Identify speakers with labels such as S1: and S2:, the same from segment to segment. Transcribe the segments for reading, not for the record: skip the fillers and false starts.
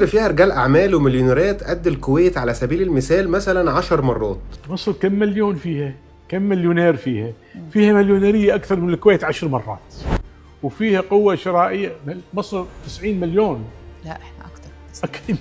S1: مصر فيها رجال أعمال ومليونيرات قد الكويت على سبيل المثال مثلا 10 مرات.
S2: مصر كم مليون فيها؟ كم مليونير فيها؟ فيها مليونيرية أكثر من الكويت 10 مرات، وفيها قوة شرائية. مصر 90 مليون.
S3: لا احنا اكتر.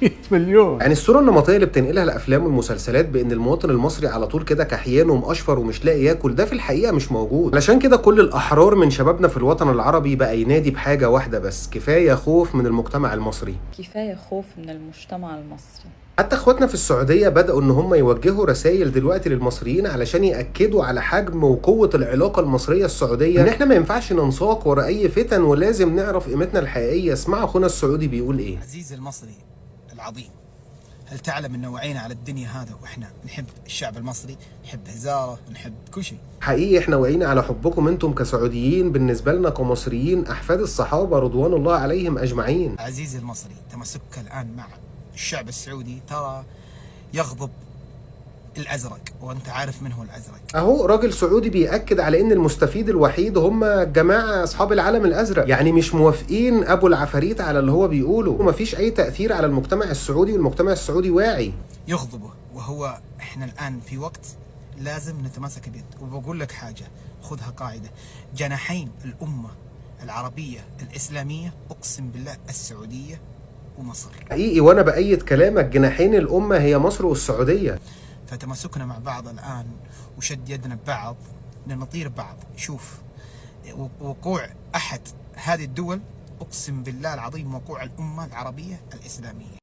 S2: 100 مليون.
S1: يعني الصورة النمطية اللي بتنقلها الأفلام والمسلسلات بإن المواطن المصري على طول كده كحيان ومقشفر ومش لاقي ياكل، ده في الحقيقة مش موجود. علشان كده كل الأحرار من شبابنا في الوطن العربي بقى ينادي بحاجة واحدة بس: كفاية خوف من المجتمع المصري.
S3: كفاية خوف من المجتمع المصري.
S1: حتى اخواتنا في السعودية بدأوا ان هم يوجهوا رسائل دلوقتي للمصريين علشان يأكدوا على حجم وقوة العلاقة المصرية السعودية، ان احنا ما ينفعش ننساق ورا اي فتن ولازم نعرف قيمتنا الحقيقية. اسمع اخونا السعودي بيقول ايه.
S4: عزيزي المصري العظيم، هل تعلم ان وعينا على الدنيا هذا واحنا نحب الشعب المصري، نحب هزاره، نحب كل شيء.
S1: حقيقي احنا واعيين على حبكم انتم كسعوديين بالنسبة لنا كمصريين احفاد الصحابة رضوان الله عليهم اجمعين.
S4: عزيزي المصري، تمسكك الان مع الشعب السعودي ترى يغضب الازرق، وانت عارف من هو الازرق.
S1: اهو راجل سعودي بيأكد على ان المستفيد الوحيد هم الجماعة اصحاب العلم الازرق، يعني مش موافقين ابو العفاريت على اللي هو بيقوله، ومفيش اي تأثير على المجتمع السعودي، والمجتمع السعودي واعي.
S4: يغضبه، وهو احنا الان في وقت لازم نتماسك بيد. وبقول لك حاجه، خذها قاعده: جناحين الامه العربيه الاسلاميه، اقسم بالله السعوديه ومصر.
S1: حقيقي وانا بأيد كلامك، جناحين الامة هي مصر والسعودية.
S4: فتمسكنا مع بعض الآن وشد يدنا ببعض لنطير بعض. شوف وقوع أحد هذه الدول، أقسم بالله العظيم وقوع الأمة العربية الإسلامية.